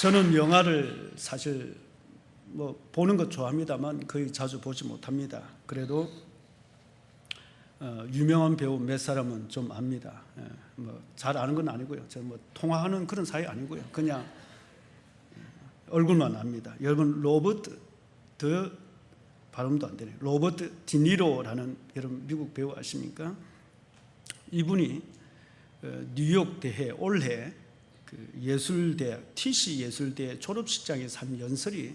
저는 영화를 사실 보는 것 좋아합니다만 거의 자주 보지 못합니다. 그래도 유명한 배우 몇 사람은 좀 압니다. 잘 아는 건 아니고요. 제가 통화하는 그런 사이 아니고요. 그냥 얼굴만 압니다. 여러분 로버트 발음도 안 되네요. 로버트 디니로라는 여러분 미국 배우 아십니까? 이분이 뉴욕 대회 올해 예술대학 TC 예술대 졸업식장에서 한 연설이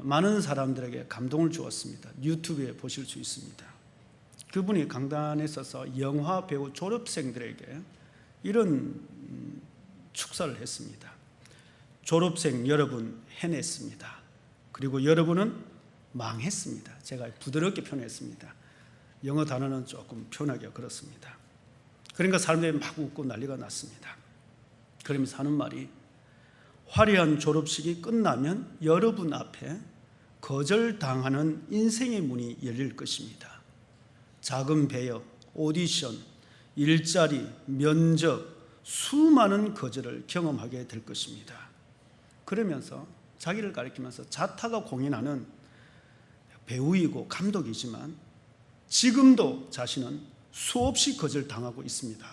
많은 사람들에게 감동을 주었습니다. 유튜브에 보실 수 있습니다. 그분이 강단에 서서 영화 배우 졸업생들에게 이런 축사를 했습니다. 졸업생 여러분 해냈습니다. 그리고 여러분은 망했습니다. 제가 부드럽게 표현했습니다. 영어 단어는 조금 표현하기가 그렇습니다. 그러니까 사람들이 막 웃고 난리가 났습니다. 그러면서 하는 말이 화려한 졸업식이 끝나면 여러분 앞에 거절당하는 인생의 문이 열릴 것입니다. 작은 배역, 오디션, 일자리, 면접, 수많은 거절을 경험하게 될 것입니다. 그러면서 자기를 가리키면서 자타가 공인하는 배우이고 감독이지만 지금도 자신은 수없이 거절당하고 있습니다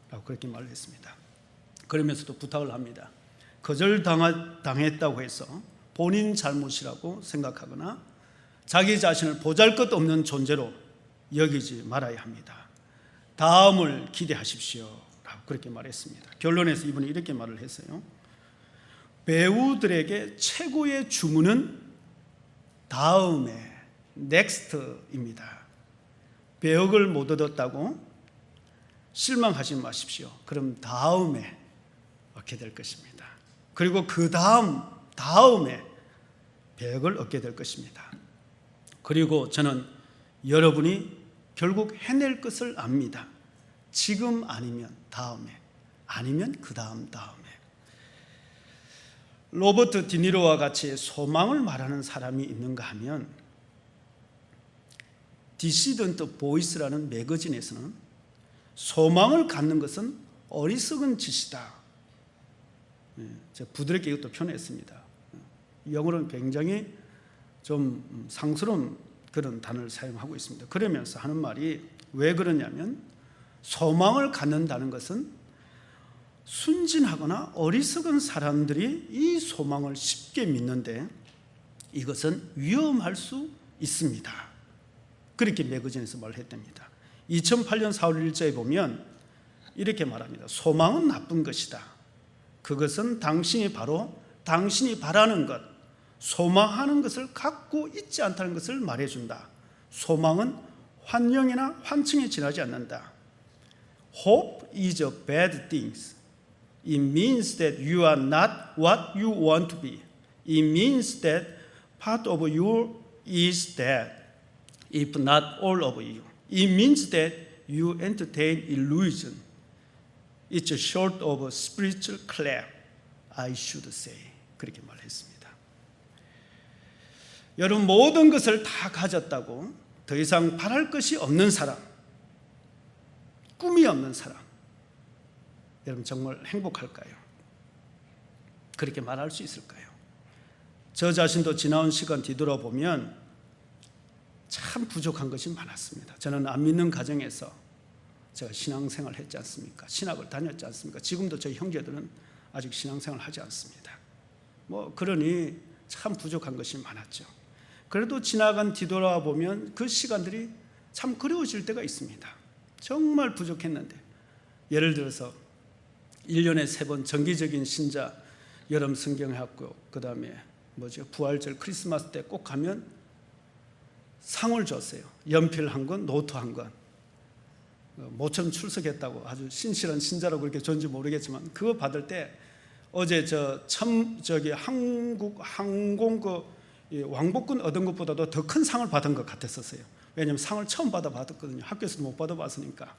라고 그렇게 말을 했습니다. 그러면서도 부탁을 합니다. 거절당했다고 해서 본인 잘못이라고 생각하거나 자기 자신을 보잘것없는 존재로 여기지 말아야 합니다. 다음을 기대하십시오 라고 그렇게 말했습니다. 결론에서 이분이 이렇게 말을 했어요. 배우들에게 최고의 주문은 다음에 넥스트입니다. 배역을 못 얻었다고 실망하지 마십시오. 그럼 다음에 얻게 될 것입니다. 그리고 그 다음에 배역을 얻게 될 것입니다. 그리고 저는 여러분이 결국 해낼 것을 압니다. 지금 아니면 다음에, 아니면 그 다음에. 로버트 디니로와 같이 소망을 말하는 사람이 있는가 하면 디시던트 보이스라는 매거진에서는 소망을 갖는 것은 어리석은 짓이다. 제가 부드럽게 이것도 표현했습니다. 영어로는 굉장히 좀 상스러운 그런 단어를 사용하고 있습니다. 그러면서 하는 말이 왜 그러냐면 소망을 갖는다는 것은 순진하거나 어리석은 사람들이 이 소망을 쉽게 믿는데 이것은 위험할 수 있습니다. 그렇게 매거진에서 말을 했답니다. 2008년 4월 1일자에 보면 이렇게 말합니다. 소망은 나쁜 것이다. 그것은 당신이 바라는 것, 소망하는 것을 갖고 있지 않다는 것을 말해준다. 소망은 환영이나 환청에 지나지 않는다. Hope is a bad thing. It means that you are not what you want to be. It means that part of you is dead, if not all of you. It means that you entertain illusion. It's short of a spiritual clap, I should say. 그렇게 말했습니다. 여러분 모든 것을 다 가졌다고 더 이상 바랄 것이 없는 사람, 꿈이 없는 사람, 여러분 정말 행복할까요? 그렇게 말할 수 있을까요? 저 자신도 지나온 시간 뒤돌아보면 참 부족한 것이 많았습니다. 저는 안 믿는 가정에서 제가 신앙생활을 했지 않습니까? 신학을 다녔지 않습니까? 지금도 저희 형제들은 아직 신앙생활을 하지 않습니다. 그러니 참 부족한 것이 많았죠. 그래도 지나간 뒤돌아보면 그 시간들이 참 그리워질 때가 있습니다. 정말 부족했는데 예를 들어서 1년에 3번 정기적인 신자 여름 성경학교, 그 다음에 부활절 크리스마스 때 꼭 가면 상을 줬어요. 연필 한 권, 노트 한 권. 모처럼 출석했다고 아주 신실한 신자라고 그렇게 좋은지 모르겠지만 그거 받을 때 어제 한국 항공 왕복권 얻은 것보다도 더 큰 상을 받은 것 같았었어요. 왜냐하면 상을 처음 받았거든요. 학교에서도 못 받아봤으니까.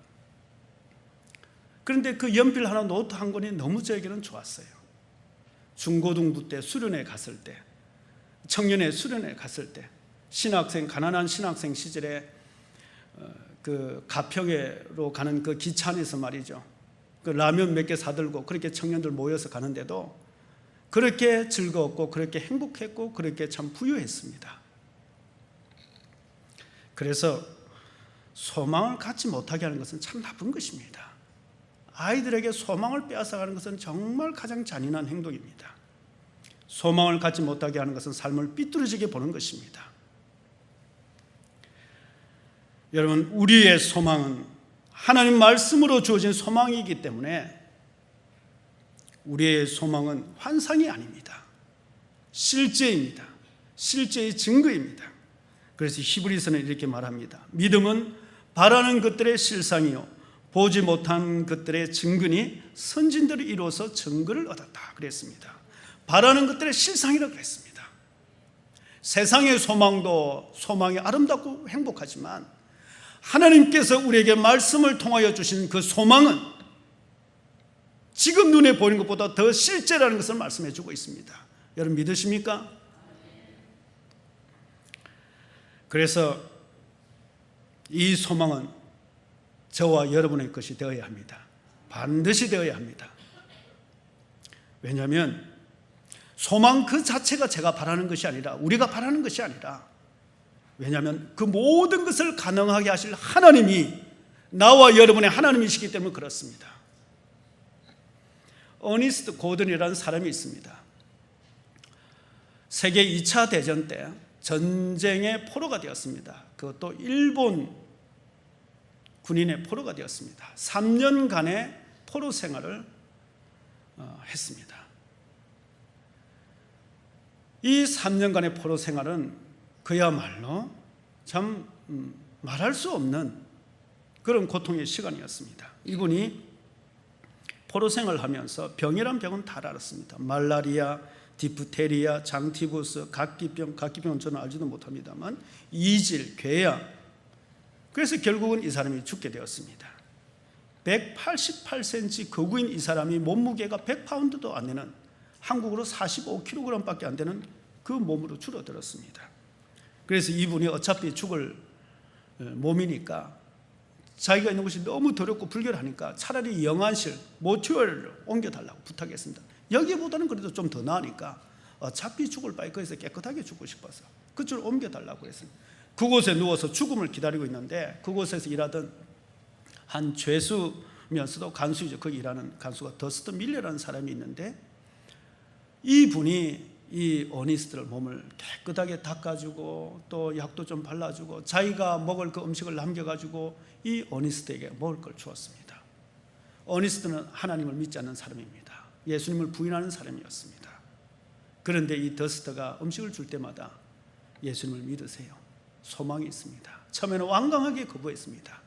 그런데 그 연필 하나, 노트 한 권이 너무 저에게는 좋았어요. 중고등부 때 수련회 갔을 때, 청년회 수련회 갔을 때, 가난한 신학생 시절에 그 가평에로 가는 그 기차 안에서 말이죠. 그 라면 몇 개 사들고 그렇게 청년들 모여서 가는데도 그렇게 즐거웠고 그렇게 행복했고 그렇게 참 부유했습니다. 그래서 소망을 갖지 못하게 하는 것은 참 나쁜 것입니다. 아이들에게 소망을 빼앗아가는 것은 정말 가장 잔인한 행동입니다. 소망을 갖지 못하게 하는 것은 삶을 삐뚤어지게 보는 것입니다. 여러분, 우리의 소망은 하나님 말씀으로 주어진 소망이기 때문에 우리의 소망은 환상이 아닙니다. 실제입니다. 실제의 증거입니다. 그래서 히브리서는 이렇게 말합니다. 믿음은 바라는 것들의 실상이요 보지 못한 것들의 증거니 선진들이 이루어서 증거를 얻었다 그랬습니다. 바라는 것들의 실상이라고 그랬습니다. 세상의 소망도 소망이 아름답고 행복하지만 하나님께서 우리에게 말씀을 통하여 주신 그 소망은 지금 눈에 보이는 것보다 더 실제라는 것을 말씀해 주고 있습니다. 여러분 믿으십니까? 그래서 이 소망은 저와 여러분의 것이 되어야 합니다. 반드시 되어야 합니다. 왜냐하면 소망 그 자체가 제가 바라는 것이 아니라 우리가 바라는 것이 아니라 왜냐하면 그 모든 것을 가능하게 하실 하나님이 나와 여러분의 하나님이시기 때문에 그렇습니다. 어니스트 고든이라는 사람이 있습니다. 세계 2차 대전 때 전쟁의 포로가 되었습니다. 그것도 일본 군인의 포로가 되었습니다. 3년간의 포로 생활을 했습니다. 이 3년간의 포로 생활은 그야말로 참 말할 수 없는 그런 고통의 시간이었습니다. 이분이 포로 생활을 하면서 병이란 병은 다 알았습니다. 말라리아, 디프테리아, 장티푸스, 각기병은 저는 알지도 못합니다만 이질, 괴양. 그래서 결국은 이 사람이 죽게 되었습니다. 188cm 거구인 이 사람이 몸무게가 100파운드도 안 되는 한국으로 45kg밖에 안 되는 그 몸으로 줄어들었습니다. 그래서 이분이 어차피 죽을 몸이니까 자기가 있는 곳이 너무 더럽고 불결하니까 차라리 영안실, 모튜얼로 옮겨달라고 부탁했습니다. 여기보다는 그래도 좀 더 나으니까 어차피 죽을 바에 거기서 깨끗하게 죽고 싶어서 그쪽으로 옮겨달라고 했습니다. 그곳에 누워서 죽음을 기다리고 있는데 그곳에서 일하던 한 죄수면서도 간수이죠. 거기 일하는 간수가 더스트 밀러라는 사람이 있는데 이분이 이 어니스트를 몸을 깨끗하게 닦아주고 또 약도 좀 발라주고 자기가 먹을 그 음식을 남겨가지고 이 어니스트에게 먹을 걸 주었습니다. 어니스트는 하나님을 믿지 않는 사람입니다. 예수님을 부인하는 사람이었습니다. 그런데 이 더스트가 음식을 줄 때마다 예수님을 믿으세요. 소망이 있습니다. 처음에는 완강하게 거부했습니다.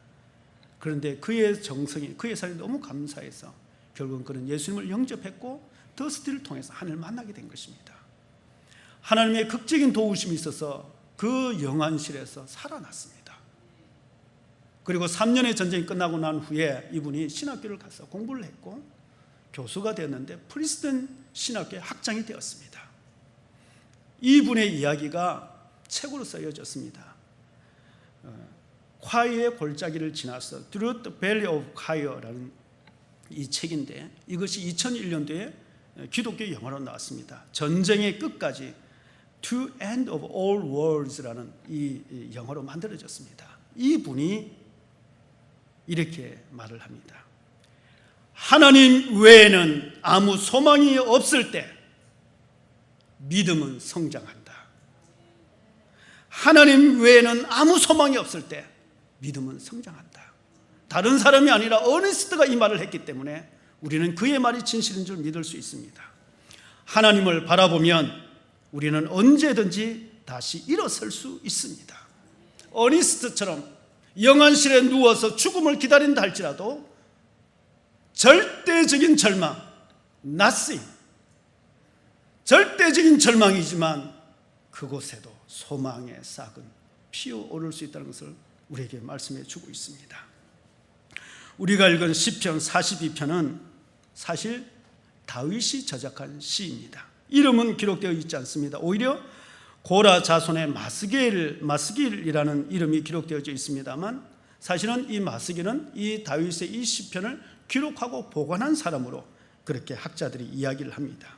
그런데 그의 정성이, 그의 삶이 너무 감사해서 결국은 그는 예수님을 영접했고 더스트를 통해서 하나님을 만나게 된 것입니다. 하나님의 극적인 도우심이 있어서 그 영안실에서 살아났습니다. 그리고 3년의 전쟁이 끝나고 난 후에 이분이 신학교를 가서 공부를 했고 교수가 되었는데 프리스턴 신학교의 학장이 되었습니다. 이분의 이야기가 책으로 쓰여졌습니다. 콰이어의 골짜기를 지나서 Through the Valley of Quire라는 이 책인데 이것이 2001년도에 기독교 영화로 나왔습니다. 전쟁의 끝까지 To End of All Worlds라는 이 영화로 만들어졌습니다. 이분이 이렇게 말을 합니다. 하나님 외에는 아무 소망이 없을 때 믿음은 성장한다. 하나님 외에는 아무 소망이 없을 때 믿음은 성장한다. 다른 사람이 아니라 어니스트가 이 말을 했기 때문에 우리는 그의 말이 진실인 줄 믿을 수 있습니다. 하나님을 바라보면 우리는 언제든지 다시 일어설 수 있습니다. 어니스트처럼 영안실에 누워서 죽음을 기다린다 할지라도 절대적인 절망, nothing, 절대적인 절망이지만 그곳에도 소망의 싹은 피어오를 수 있다는 것을 우리에게 말씀해 주고 있습니다. 우리가 읽은 시편 42편은 사실 다윗이 저작한 시입니다. 이름은 기록되어 있지 않습니다. 오히려 고라 자손의 마스길이라는 이름이 기록되어 있습니다만 사실은 이 마스길은 이 다윗의 이 시편을 기록하고 보관한 사람으로 그렇게 학자들이 이야기를 합니다.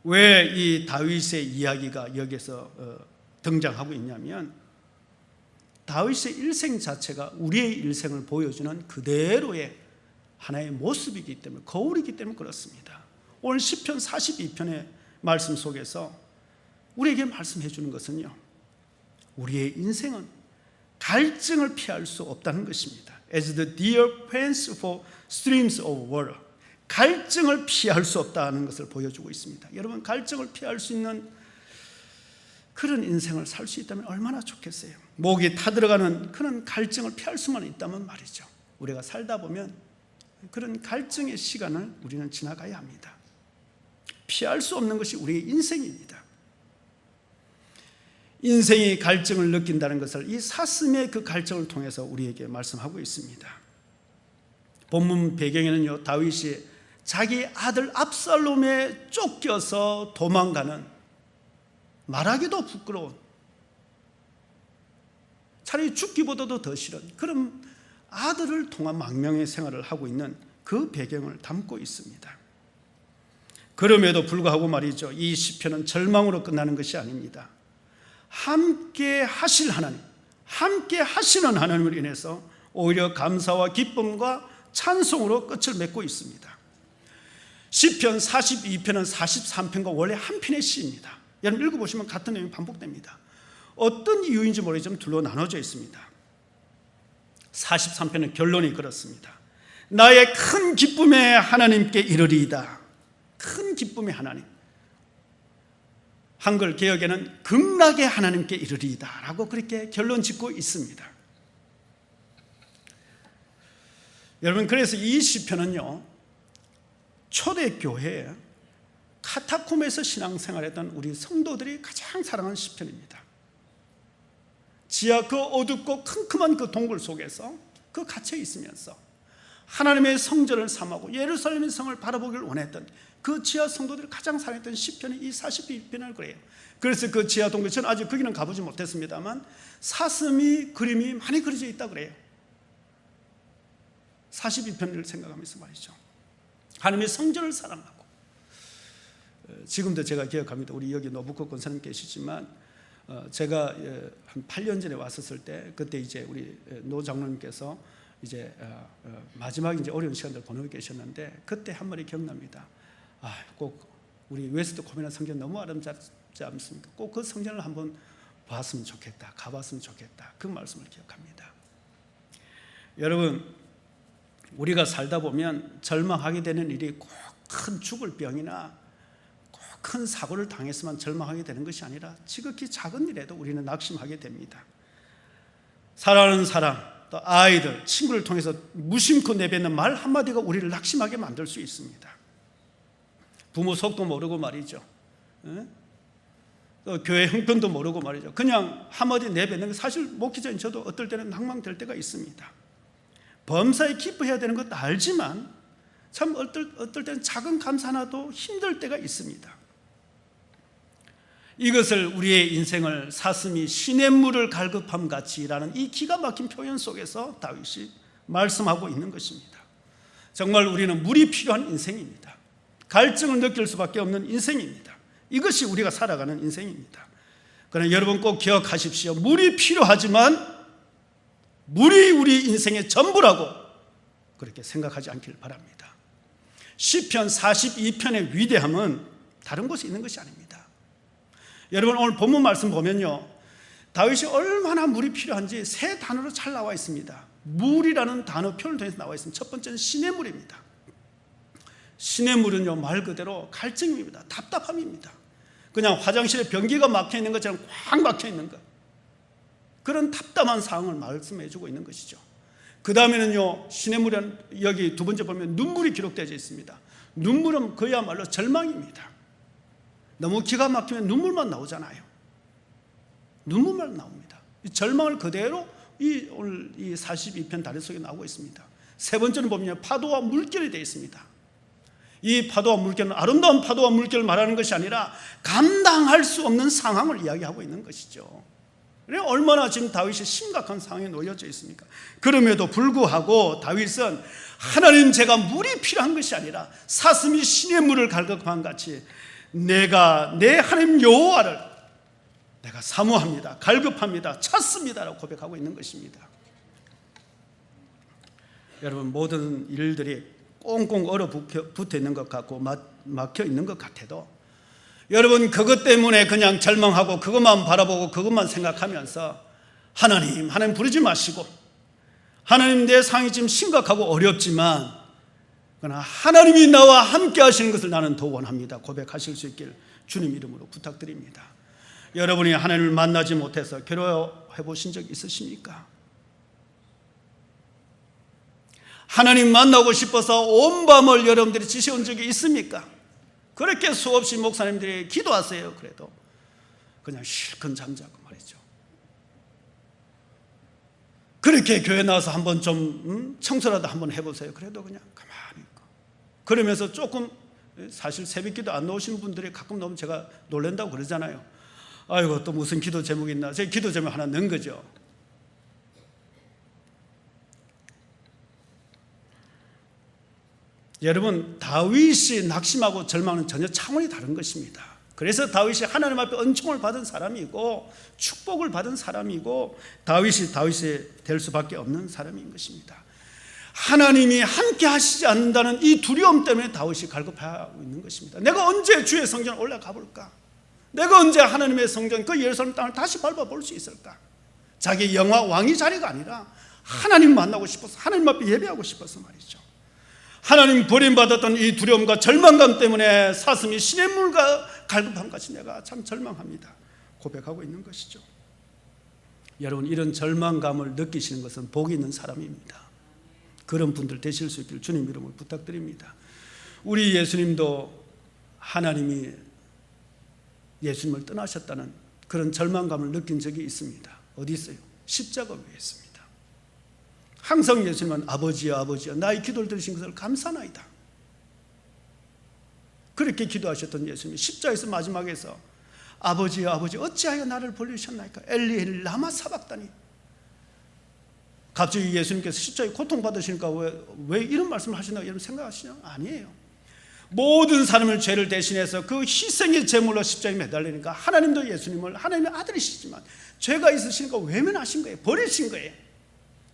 왜 이 다윗의 이야기가 여기서 등장하고 있냐면, 다윗의 일생 자체가 우리의 일생을 보여주는 그대로의 하나의 모습이기 때문에, 거울이기 때문에 그렇습니다. 오늘 시편 42편의 말씀 속에서 우리에게 말씀해 주는 것은요, 우리의 인생은 갈증을 피할 수 없다는 것입니다. As the deer pants for streams of water, 갈증을 피할 수 없다는 것을 보여주고 있습니다. 여러분, 갈증을 피할 수 있는 그런 인생을 살 수 있다면 얼마나 좋겠어요. 목이 타들어가는 그런 갈증을 피할 수만 있다면 말이죠, 우리가 살다 보면 그런 갈증의 시간을 우리는 지나가야 합니다. 피할 수 없는 것이 우리의 인생입니다. 인생이 갈증을 느낀다는 것을 이 사슴의 그 갈증을 통해서 우리에게 말씀하고 있습니다. 본문 배경에는요, 다윗이 자기 아들 압살롬에 쫓겨서 도망가는, 말하기도 부끄러운, 차라리 죽기보다도 더 싫은 그런 아들을 통한 망명의 생활을 하고 있는 그 배경을 담고 있습니다. 그럼에도 불구하고 말이죠, 이 시편은 절망으로 끝나는 것이 아닙니다. 함께 하실 하나님, 함께 하시는 하나님을 인해서 오히려 감사와 기쁨과 찬송으로 끝을 맺고 있습니다. 시편 42편은 43편과 원래 한 편의 시입니다. 여러분 읽어보시면 같은 내용이 반복됩니다. 어떤 이유인지 모르겠지만 둘로 나눠져 있습니다. 43편의 결론이 그렇습니다. 나의 큰 기쁨의 하나님께 이르리이다. 큰 기쁨의 하나님, 한글 개역에는 극락의 하나님께 이르리이다 라고 그렇게 결론 짓고 있습니다. 여러분, 그래서 이 시편은요, 초대교회에 카타콤에서 신앙생활했던 우리 성도들이 가장 사랑하는 시편입니다. 지하 그 어둡고 컴컴한 그 동굴 속에서 그 갇혀 있으면서 하나님의 성전을 삼하고 예루살렘의 성을 바라보기를 원했던 그 지하 성도들이 가장 사랑했던 시편이 이 42편을 그래요. 그래서 그 지하 동굴, 저는 아직 거기는 가보지 못했습니다만 사슴이 그림이 많이 그려져 있다 그래요. 42편을 생각하면서 말이죠, 하나님의 성전을 사랑하고, 지금도 제가 기억합니다. 우리 여기 노부컷 권사님 계시지만 제가 한 8년 전에 왔었을 때, 그때 이제 우리 노 장로님께서 이제 마지막 이제 어려운 시간들 보내고 계셨는데, 그때 한 말이 기억납니다. 꼭 우리 웨스트 코미나 성전 너무 아름답지 않습니까? 꼭 그 성전을 한번 봤으면 좋겠다, 가봤으면 좋겠다, 그 말씀을 기억합니다. 여러분, 우리가 살다 보면 절망하게 되는 일이 꼭 큰 죽을 병이나 꼭 큰 사고를 당해서만 절망하게 되는 것이 아니라 지극히 작은 일에도 우리는 낙심하게 됩니다. 사랑하는 사람, 또 아이들, 친구를 통해서 무심코 내뱉는 말 한마디가 우리를 낙심하게 만들 수 있습니다. 부모 속도 모르고 말이죠, 또 교회 형편도 모르고 말이죠, 그냥 한마디 내뱉는 게 사실 목회자인 저도 어떨 때는 낭망될 때가 있습니다. 범사에 기뻐해야 되는 것도 알지만 참 어떨 때는 작은 감사 하나도 힘들 때가 있습니다. 이것을 우리의 인생을 사슴이 시냇물을 갈급함 같이라는 이 기가 막힌 표현 속에서 다윗이 말씀하고 있는 것입니다. 정말 우리는 물이 필요한 인생입니다. 갈증을 느낄 수밖에 없는 인생입니다. 이것이 우리가 살아가는 인생입니다. 그러나 여러분 꼭 기억하십시오. 물이 필요하지만 물이 우리 인생의 전부라고 그렇게 생각하지 않길 바랍니다. 시편 42편의 위대함은 다른 곳에 있는 것이 아닙니다. 여러분, 오늘 본문 말씀 보면요, 다윗이 얼마나 물이 필요한지 세 단어로 잘 나와 있습니다. 물이라는 단어 표현을 통해서 나와 있습니다. 첫 번째는 시냇물입니다. 시냇물은요, 말 그대로 갈증입니다. 답답함입니다. 그냥 화장실에 변기가 막혀 있는 것처럼 꽉 막혀 있는 것, 그런 답답한 상황을 말씀해 주고 있는 것이죠. 그 다음에는요, 시냇물은 여기 두 번째 보면 눈물이 기록되어 있습니다. 눈물은 그야말로 절망입니다. 너무 기가 막히면 눈물만 나오잖아요. 눈물만 나옵니다. 이 절망을 그대로 오늘 이 42편 다리 속에 나오고 있습니다. 세 번째는 보면 파도와 물결이 되어 있습니다. 이 파도와 물결은 아름다운 파도와 물결을 말하는 것이 아니라 감당할 수 없는 상황을 이야기하고 있는 것이죠. 얼마나 지금 다윗이 심각한 상황에 놓여져 있습니까? 그럼에도 불구하고 다윗은 하나님, 제가 물이 필요한 것이 아니라 사슴이 시냇물을 갈급한 같이 내가 내 하나님 여호와를 내가 사모합니다, 갈급합니다, 찾습니다라고 고백하고 있는 것입니다. 여러분, 모든 일들이 꽁꽁 얼어붙어 있는 것 같고 막혀 있는 것 같아도 여러분, 그것 때문에 그냥 절망하고 그것만 바라보고 그것만 생각하면서 하나님 부르지 마시고, 하나님 내 상황이 지금 심각하고 어렵지만 그러나 하나님이 나와 함께 하시는 것을 나는 더 원합니다 고백하실 수 있길 주님 이름으로 부탁드립니다. 여러분이 하나님을 만나지 못해서 괴로워해 보신 적 있으십니까? 하나님 만나고 싶어서 온 밤을 여러분들이 지새운 적이 있습니까? 그렇게 수없이 목사님들이 기도하세요. 그래도 그냥 실컷 잠자고 말이죠. 그렇게 교회 나와서 한번 좀 청소라도 한번 해보세요. 그래도 그냥 가만히 있고, 그러면서 조금, 사실 새벽기도 안 나오시는 분들이 가끔 너무 제가 놀란다고 그러잖아요. 아이고, 또 무슨 기도 제목이 있나. 제 기도 제목 하나 넣은 거죠. 여러분, 다윗이 낙심하고 절망은 전혀 차원이 다른 것입니다. 그래서 다윗이 하나님 앞에 은총을 받은 사람이고 축복을 받은 사람이고 다윗이 될 수밖에 없는 사람인 것입니다. 하나님이 함께 하시지 않는다는 이 두려움 때문에 다윗이 갈급하고 있는 것입니다. 내가 언제 주의 성전에 올라가 볼까? 내가 언제 하나님의 성전, 그 예루살렘 땅을 다시 밟아볼 수 있을까? 자기 왕의 자리가 아니라 하나님 만나고 싶어서, 하나님 앞에 예배하고 싶어서 말이죠. 하나님 버림받았던 이 두려움과 절망감 때문에 사슴이 시냇물과 갈급함같이 내가 참 절망합니다 고백하고 있는 것이죠. 여러분, 이런 절망감을 느끼시는 것은 복이 있는 사람입니다. 그런 분들 되실 수 있기를 주님 이름으로 부탁드립니다. 우리 예수님도 하나님이 예수님을 떠나셨다는 그런 절망감을 느낀 적이 있습니다. 어디 있어요? 십자가 위에 있습니다. 항상 예수님은 아버지여 아버지여 나의 기도를 들으신 것을 감사나이다. 그렇게 기도하셨던 예수님이 십자가에서 마지막에서 아버지여 아버지 어찌하여 나를 버리셨나이까? 엘리 엘리 라마 사박다니. 갑자기 예수님께서 십자가에 고통받으시니까 왜 이런 말씀을 하시나 여러분 생각하시냐? 아니에요. 모든 사람을 죄를 대신해서 그 희생의 제물로 십자가에 매달리니까 하나님도 예수님을 하나님의 아들이시지만 죄가 있으시니까 외면하신 거예요. 버리신 거예요.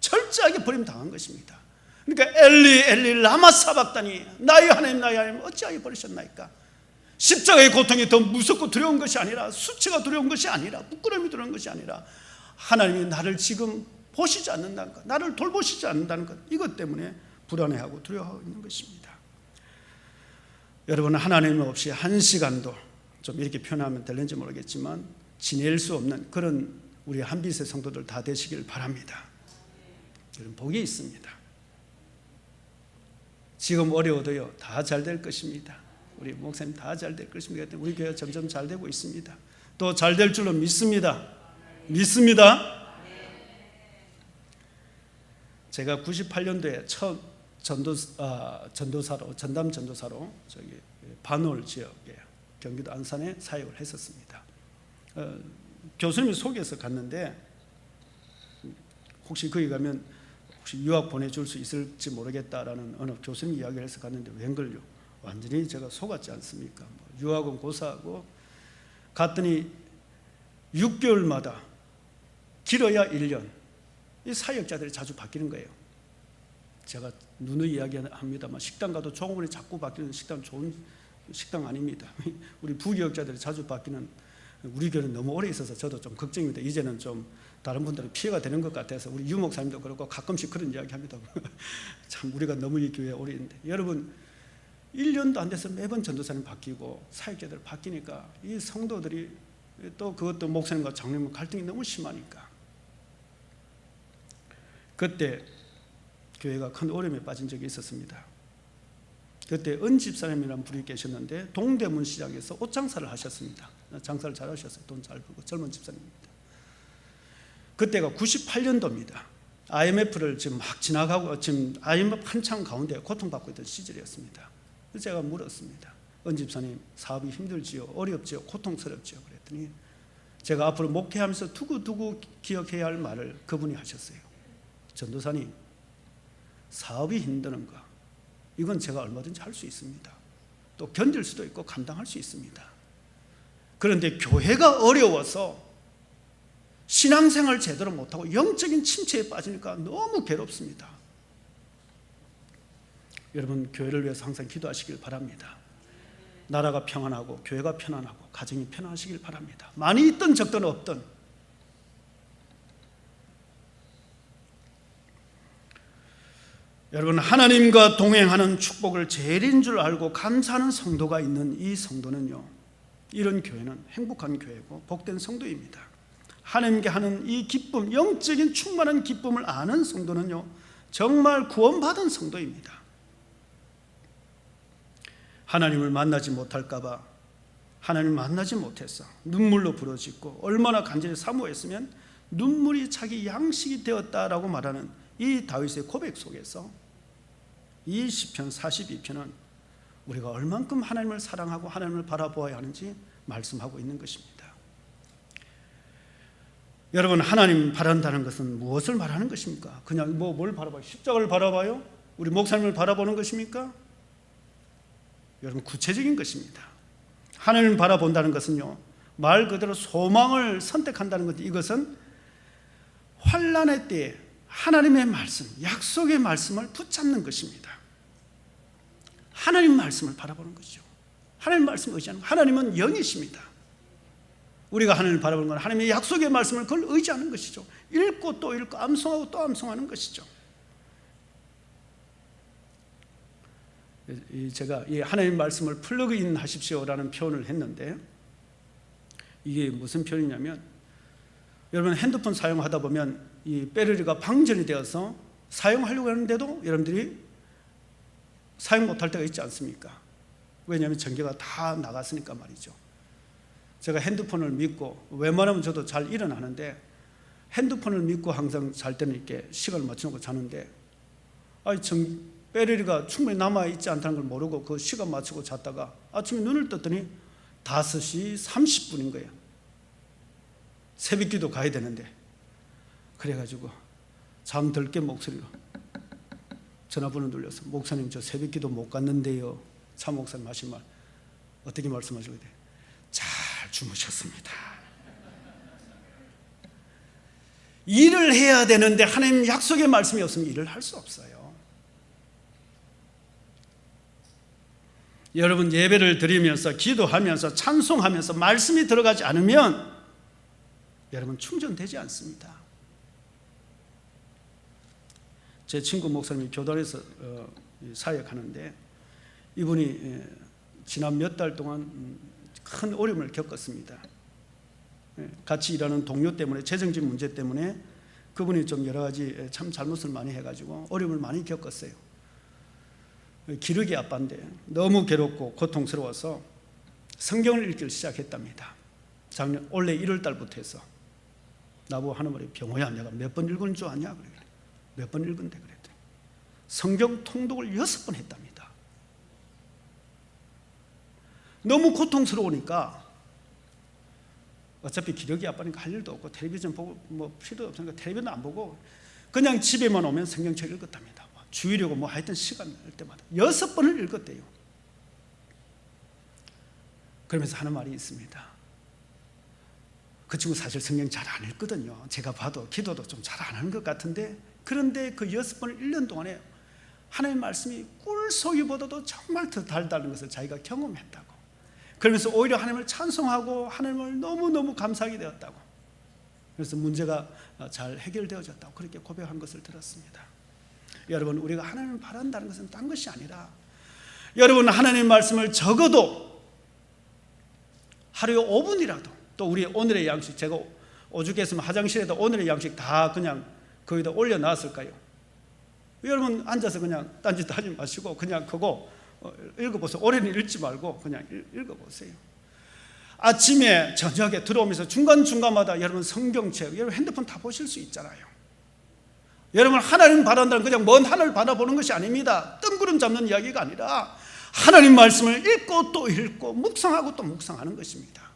철저하게 버림당한 것입니다. 그러니까 엘리 엘리 라마 사박다니, 나의 하나님 나의 하나님 어찌하여 버리셨나이까? 십자가의 고통이 더 무섭고 두려운 것이 아니라, 수치가 두려운 것이 아니라, 부끄러움이 두려운 것이 아니라 하나님이 나를 지금 보시지 않는다는 것, 나를 돌보시지 않는다는 것, 이것 때문에 불안해하고 두려워하고 있는 것입니다. 여러분, 하나님 없이 한 시간도, 좀 이렇게 표현하면 될는지 모르겠지만 지낼 수 없는 그런 우리 한빛의 성도들 다 되시길 바랍니다. 이런 복이 있습니다. 지금 어려워도요 다 잘 될 것입니다. 우리 목사님 다 잘 될 것입니다. 우리 교회가 점점 잘 되고 있습니다. 또 잘 될 줄로 믿습니다. 제가 98년도에 처음 전담 전도사로 저기 반월 지역에 경기도 안산에 사역을 했었습니다. 교수님이 소개해서 갔는데 혹시 거기 가면 혹시 유학 보내줄 수 있을지 모르겠다라는 어느 교수님 이야기를 해서 갔는데 웬걸요, 완전히 제가 속았지 않습니까? 유학은 고사하고 갔더니 6개월마다 길어야 1년 이 사역자들이 자주 바뀌는 거예요. 제가 누누이 이야기합니다만 식당 가도 종업원이 자꾸 바뀌는 식당 좋은 식당 아닙니다. 우리 부교역자들이 자주 바뀌는, 우리 교회는 너무 오래 있어서 저도 좀 걱정입니다. 이제는 좀 다른 분들은 피해가 되는 것 같아서 우리 유 목사님도 그렇고 가끔씩 그런 이야기 합니다. 참 우리가 너무 이 교회에 오래 있는데, 여러분 1년도 안 돼서 매번 전도사님 바뀌고 사역자들 바뀌니까 이 성도들이 또 그것도 목사님과 장로님 갈등이 너무 심하니까 그때 교회가 큰 어려움에 빠진 적이 있었습니다. 그때 은집사님이라는 분이 계셨는데 동대문 시장에서 옷 장사를 하셨습니다. 장사를 잘 하셨어요. 돈 잘 벌고 젊은 집사님입니다. 그때가 98년도입니다. IMF를 지금 막 지나가고 지금 IMF 한창 가운데 고통받고 있던 시절이었습니다. 그래서 제가 물었습니다. 은 집사님, 사업이 힘들지요? 어렵지요? 고통스럽지요? 그랬더니 제가 앞으로 목회하면서 두고두고 기억해야 할 말을 그분이 하셨어요. 전도사님, 사업이 힘드는 거 이건 제가 얼마든지 할 수 있습니다. 또 견딜 수도 있고 감당할 수 있습니다. 그런데 교회가 어려워서 신앙생활 제대로 못하고 영적인 침체에 빠지니까 너무 괴롭습니다. 여러분, 교회를 위해서 항상 기도하시길 바랍니다. 나라가 평안하고 교회가 편안하고 가정이 편안하시길 바랍니다. 많이 있든 적든 없든. 여러분, 하나님과 동행하는 축복을 제일인 줄 알고 감사하는 성도가 있는 이 성도는요, 이런 교회는 행복한 교회고 복된 성도입니다. 하나님께 하는 이 기쁨, 영적인 충만한 기쁨을 아는 성도는요, 정말 구원받은 성도입니다. 하나님을 만나지 못할까 봐, 하나님을 만나지 못해서 눈물로 부러지고 얼마나 간절히 사모했으면 눈물이 자기 양식이 되었다라고 말하는 이 다윗의 고백 속에서 이 시편 42편은 우리가 얼만큼 하나님을 사랑하고 하나님을 바라보아야 하는지 말씀하고 있는 것입니다. 여러분, 하나님 바란다는 것은 무엇을 말하는 것입니까? 그냥 뭘 바라봐요? 십자가를 바라봐요? 우리 목사님을 바라보는 것입니까? 여러분, 구체적인 것입니다. 하나님을 바라본다는 것은요, 말 그대로 소망을 선택한다는 것, 이것은 환난의 때에 하나님의 말씀, 약속의 말씀을 붙잡는 것입니다. 하나님 말씀을 바라보는 것이죠. 하나님 말씀을 의지하는 것. 하나님은 영이십니다. 우리가 하나님을 바라보는 건 하나님의 약속의 말씀을 그걸 의지하는 것이죠. 읽고 또 읽고 암송하고 또 암송하는 것이죠. 제가 이 하나님 말씀을 플러그인 하십시오라는 표현을 했는데, 이게 무슨 표현이냐면, 여러분 핸드폰 사용하다 보면 이 배터리가 방전이 되어서 사용하려고 하는데도 여러분들이 사용 못할 때가 있지 않습니까? 왜냐하면 전기가 다 나갔으니까 말이죠. 제가 핸드폰을 믿고, 웬만하면 저도 잘 일어나는데, 핸드폰을 믿고 항상 잘 때는 이렇게 시간을 맞춰놓고 자는데, 배터리가 충분히 남아있지 않다는 걸 모르고 그 시간 맞추고 잤다가 아침에 눈을 떴더니 5시 30분인 거예요. 새벽기도 가야 되는데. 그래가지고 잠들 깬 목소리로 전화번호 눌려서, 목사님 저 새벽기도 못 갔는데요. 차 목사님 하신 말 어떻게 말씀하시고 돼요? 잘 주무셨습니다. 일을 해야 되는데 하나님 약속의 말씀이 없으면 일을 할 수 없어요. 여러분, 예배를 드리면서 기도하면서 찬송하면서 말씀이 들어가지 않으면 여러분 충전되지 않습니다. 제 친구 목사님이 교단에서 사역하는데, 이분이 지난 몇 달 동안 큰 어려움을 겪었습니다. 같이 일하는 동료 때문에, 재정적 문제 때문에 그분이 좀 여러 가지 참 잘못을 많이 해가지고 어려움을 많이 겪었어요. 기르기 아빠인데 너무 괴롭고 고통스러워서 성경을 읽기를 시작했답니다. 작년 올해 1월 달부터 해서 나보고 하는 말이, 병호야 내가 몇 번 읽은 줄 아냐? 그래. 몇 번 읽은데 그랬더니 성경 통독을 6번 했답니다. 너무 고통스러우니까 어차피 기러기 아빠니까 할 일도 없고 텔레비전 보고 뭐 필요도 없으니까 텔레비전 안 보고 그냥 집에만 오면 성경책 읽었답니다. 주의려고 뭐 하여튼 시간 날 때마다 6번을 읽었대요. 그러면서 하는 말이 있습니다. 그 친구 사실 성경 잘 안 읽거든요. 제가 봐도 기도도 좀 잘 안 하는 것 같은데, 그런데 그 6번을 1년 동안에 하나님의 말씀이 꿀소유보다도 정말 더 달다는 것을 자기가 경험했다고. 그러면서 오히려 하나님을 찬송하고 하나님을 너무너무 감사하게 되었다고. 그래서 문제가 잘 해결되어졌다고 그렇게 고백한 것을 들었습니다. 여러분, 우리가 하나님을 바란다는 것은 딴 것이 아니라, 여러분 하나님의 말씀을 적어도 하루에 5분이라도, 또 우리 오늘의 양식, 제가 오죽했으면 화장실에다 오늘의 양식 다 그냥 거기다 올려놨을까요? 여러분 앉아서 그냥 딴짓 하지 마시고 그냥 그거 읽어보세요. 오래는 읽지 말고 그냥 읽어보세요. 아침에 저녁에 들어오면서 중간중간마다 여러분 성경책, 여러분 핸드폰 다 보실 수 있잖아요. 여러분 하나님 바란다는 그냥 먼 하늘을 바라보는 것이 아닙니다. 뜬구름 잡는 이야기가 아니라 하나님 말씀을 읽고 또 읽고 묵상하고 또 묵상하는 것입니다.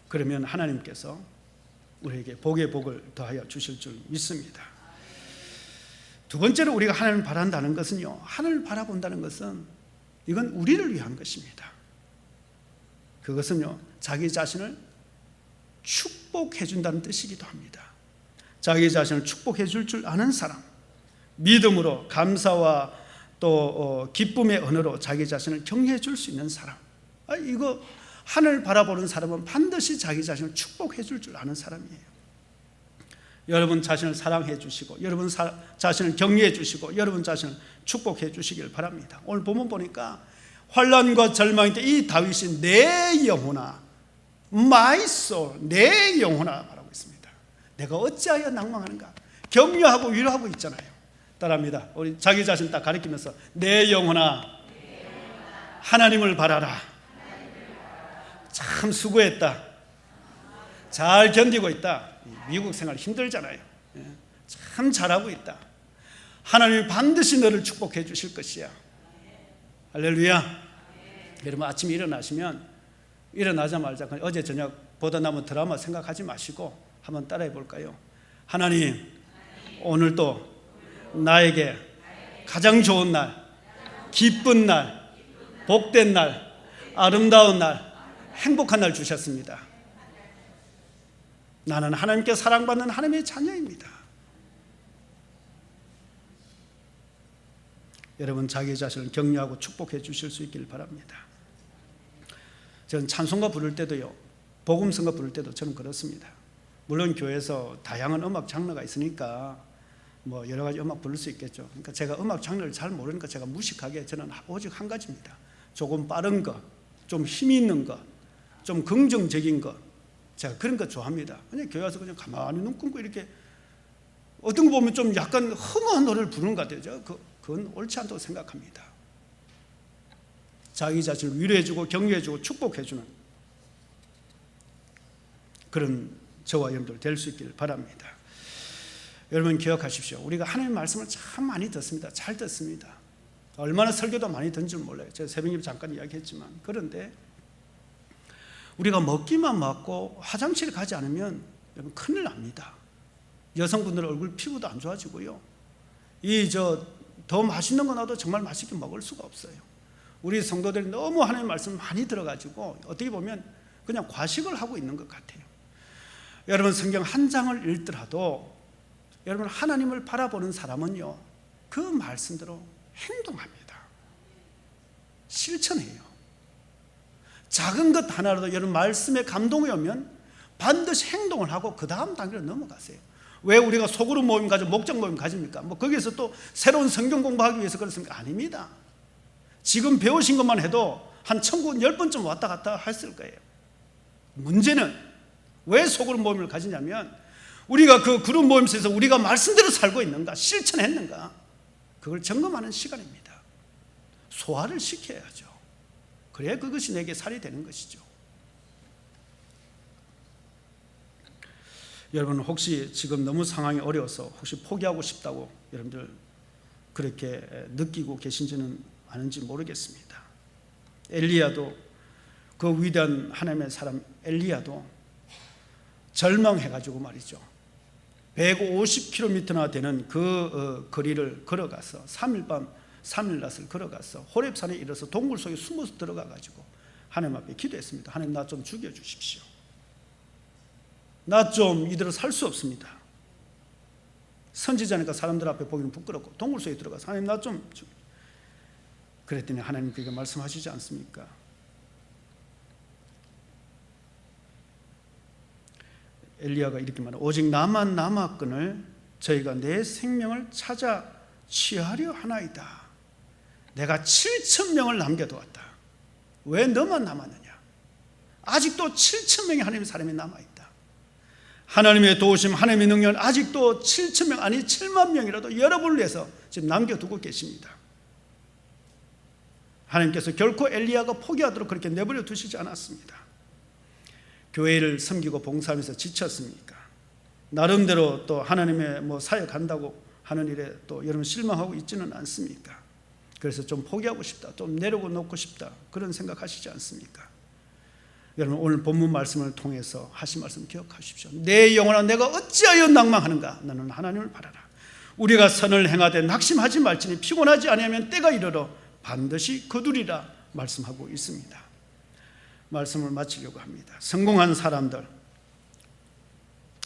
그러면 하나님께서 우리에게 복의 복을 더하여 주실 줄 믿습니다. 두 번째로 우리가 하나님을 바란다는 것은요, 하늘을 바라본다는 것은 이건 우리를 위한 것입니다. 그것은요, 자기 자신을 축복해 준다는 뜻이기도 합니다. 자기 자신을 축복해 줄 줄 아는 사람, 믿음으로 감사와 또 기쁨의 언어로 자기 자신을 격려해 줄 수 있는 사람, 이거 하늘 바라보는 사람은 반드시 자기 자신을 축복해 줄 줄 아는 사람이에요. 여러분 자신을 사랑해 주시고, 여러분 자신을 격려해 주시고, 여러분 자신을 축복해 주시길 바랍니다. 오늘 본문 보니까 환난과 절망일 때 이 다윗이 내 영혼아, my soul, 내 영혼아 말하고 있습니다. 내가 어찌하여 낭망하는가? 격려하고 위로하고 있잖아요. 따라합니다. 우리 자기 자신 딱 가리키면서 내 영혼아, 하나님을 바라라. 참 수고했다. 잘 견디고 있다. 미국 생활 힘들잖아요. 참 잘하고 있다. 하나님이 반드시 너를 축복해 주실 것이야. 할렐루야. 여러분 아침에 일어나자마자 어제 저녁 보다 남은 드라마 생각하지 마시고 한번 따라해 볼까요? 하나님, 오늘도 나에게 가장 좋은 날, 기쁜 날, 복된 날, 아름다운 날, 행복한 날 주셨습니다. 나는 하나님께 사랑받는 하나님의 자녀입니다. 여러분 자기 자신을 격려하고 축복해 주실 수 있기를 바랍니다. 저는 찬송가 부를 때도요, 복음성가 부를 때도 저는 그렇습니다. 물론 교회에서 다양한 음악 장르가 있으니까 뭐 여러 가지 음악 부를 수 있겠죠. 그러니까 제가 음악 장르를 잘 모르니까 제가 무식하게 저는 오직 한 가지입니다. 조금 빠른 거, 좀 힘이 있는 거, 좀 긍정적인 거, 제가 그런 거 좋아합니다. 그냥 교회 와서 그냥 가만히 눈 감고 이렇게 어떤 거 보면 좀 약간 허무한 노래를 부르는 것 같아요. 그건 옳지 않다고 생각합니다. 자기 자신을 위로해주고 격려해주고 축복해주는 그런 저와 여러분들 될 수 있기를 바랍니다. 여러분 기억하십시오. 우리가 하나님의 말씀을 참 많이 듣습니다. 잘 듣습니다. 얼마나 설교도 많이 듣는 줄 몰라요. 제가 새벽에 잠깐 이야기했지만, 그런데 우리가 먹기만 먹고 화장실 가지 않으면 여러분 큰일 납니다. 여성분들 얼굴 피부도 안 좋아지고요. 더 맛있는 거 나도 정말 맛있게 먹을 수가 없어요. 우리 성도들이 너무 하나님의 말씀을 많이 들어가지고 어떻게 보면 그냥 과식을 하고 있는 것 같아요. 여러분 성경 한 장을 읽더라도 여러분 하나님을 바라보는 사람은요, 그 말씀대로 행동합니다. 실천해요. 작은 것 하나라도 여러분 말씀에 감동이 오면 반드시 행동을 하고 그 다음 단계로 넘어가세요. 왜 우리가 소그룹 모임 가지고 목장 모임 가집니까? 뭐 거기에서 또 새로운 성경 공부하기 위해서 그렇습니까? 아닙니다. 지금 배우신 것만 해도 한 1000번 왔다 갔다 했을 거예요. 문제는 왜 소그룹 모임을 가지냐면 우리가 그 그룹 모임에서 우리가 말씀대로 살고 있는가, 실천했는가, 그걸 점검하는 시간입니다. 소화를 시켜야죠. 그래야 그것이 내게 살이 되는 것이죠. 여러분 혹시 지금 너무 상황이 어려워서 혹시 포기하고 싶다고 여러분들 그렇게 느끼고 계신지는 아는지 모르겠습니다. 엘리야도, 그 위대한 하나님의 사람 엘리야도 절망해가지고 말이죠, 150km나 되는 그 거리를 걸어가서 3일 밤 3일 낮을 걸어가서 호렙산에 이르러서 동굴 속에 숨어서 들어가가지고 하나님 앞에 기도했습니다. 하나님 나 좀 죽여주십시오. 나 좀 이대로 살 수 없습니다. 선지자니까 사람들 앞에 보기는 부끄럽고 동굴 속에 들어가서 하나님 나 좀 죽여. 그랬더니 하나님 그렇게 말씀하시지 않습니까? 엘리야가 이렇게 말해요. 오직 나만 남았거늘 저희가 내 생명을 찾아 취하려 하나이다. 내가 7,000명을 남겨두었다. 왜 너만 남았느냐? 아직도 7,000명의 하나님의 사람이 남아있다. 하나님의 도우심, 하나님의 능력은 아직도 7,000명 아니 7만 명이라도 여러분을 위해서 지금 남겨두고 계십니다. 하나님께서 결코 엘리야가 포기하도록 그렇게 내버려 두시지 않았습니다. 교회를 섬기고 봉사하면서 지쳤습니까? 나름대로 또 하나님의 사역한다고 하는 일에 또 여러분 실망하고 있지는 않습니까? 그래서 좀 포기하고 싶다, 좀 내려놓고 싶다, 그런 생각하시지 않습니까? 여러분 오늘 본문 말씀을 통해서 하신 말씀 기억하십시오. 내 영혼아 내가 어찌하여 낭망하는가? 너는 하나님을 바라라. 우리가 선을 행하되 낙심하지 말지니 피곤하지 아니하면 때가 이르러 반드시 거두리라 말씀하고 있습니다. 말씀을 마치려고 합니다. 성공한 사람들,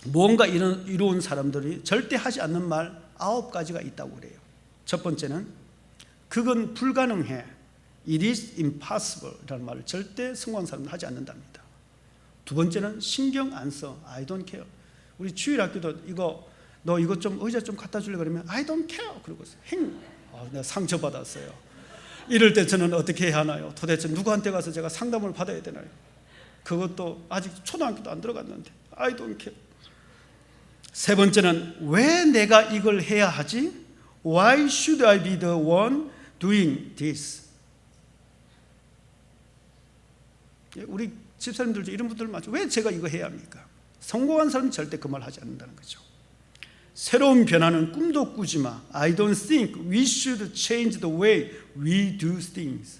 무언가 이루은 사람들이 절대 하지 않는 말 9가지가 있다고 그래요. 첫 번째는 그건 불가능해, It is impossible 라는 말을 절대 성공한 사람은 하지 않는답니다. 두 번째는 신경 안 써, I don't care. 우리 주일학교도 너 이거 좀 의자 좀 갖다 줄래 그러면 I don't care 그러고 내가 상처받았어요. 이럴 때 저는 어떻게 해야 하나요? 도대체 누구한테 가서 제가 상담을 받아야 되나요? 그것도 아직 초등학교도 안 들어갔는데 I don't care. 세 번째는 왜 내가 이걸 해야 하지? Why should I be the one doing this? 우리 집사님들도 이런 분들 많죠. 왜 제가 이거 해야 합니까? 성공한 사람은 절대 그 말 하지 않는다는 거죠. 새로운 변화는 꿈도 꾸지 마. I don't think we should change the way we do things.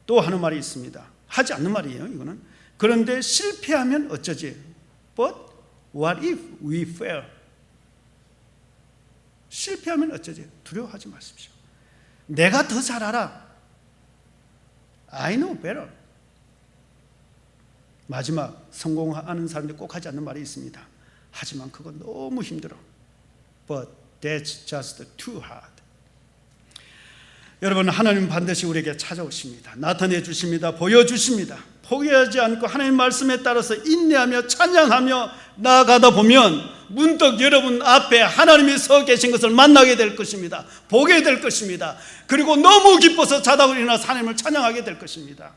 또 하는 말이 있습니다. 하지 않는 말이에요, 이거는. 그런데 실패하면 어쩌지? But what if we fail? 실패하면 어쩌지? 두려워하지 마십시오. 내가 더 잘 알아. I know better. 마지막, 성공하는 사람들이 꼭 하지 않는 말이 있습니다. 하지만 그건 너무 힘들어. But that's just too hard. 여러분, 하나님 반드시 우리에게 찾아오십니다. 나타내 주십니다. 보여주십니다. 포기하지 않고 하나님 말씀에 따라서 인내하며 찬양하며 나아가다 보면 문득 여러분 앞에 하나님이 서 계신 것을 만나게 될 것입니다. 보게 될 것입니다. 그리고 너무 기뻐서 자다가 일어나서 하나님을 찬양하게 될 것입니다.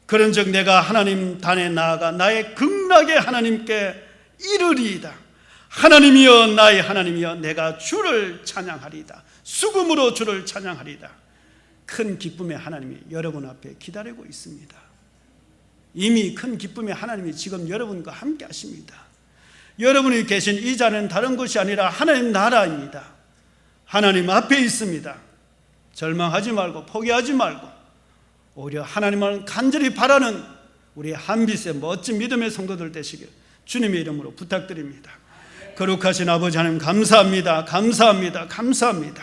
그런즉 내가 하나님 단에 나아가 나의 극락의 하나님께 이르리이다. 하나님이여, 나의 하나님이여, 내가 주를 찬양하리이다. 수금으로 주를 찬양하리이다. 큰 기쁨의 하나님이 여러분 앞에 기다리고 있습니다. 이미 큰 기쁨의 하나님이 지금 여러분과 함께 하십니다. 여러분이 계신 이 자리는 다른 것이 아니라 하나님 나라입니다. 하나님 앞에 있습니다. 절망하지 말고 포기하지 말고 오히려 하나님을 간절히 바라는 우리 한빛의 멋진 믿음의 성도들 되시길 주님의 이름으로 부탁드립니다. 거룩하신 아버지 하나님, 감사합니다. 감사합니다. 감사합니다.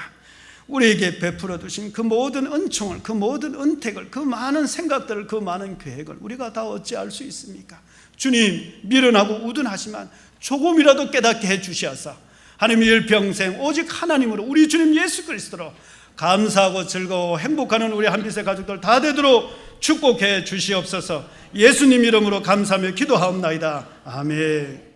우리에게 베풀어 주신 그 모든 은총을, 그 모든 은택을, 그 많은 생각들을, 그 많은 계획을 우리가 다 어찌할 수 있습니까? 주님, 미련하고 우둔하지만 조금이라도 깨닫게 해주시옵소서. 하나님, 일평생 오직 하나님으로, 우리 주님 예수 그리스도로 감사하고 즐거워 행복하는 우리 한빛의 가족들 다 되도록 축복해 주시옵소서. 예수님 이름으로 감사하며 기도하옵나이다. 아멘.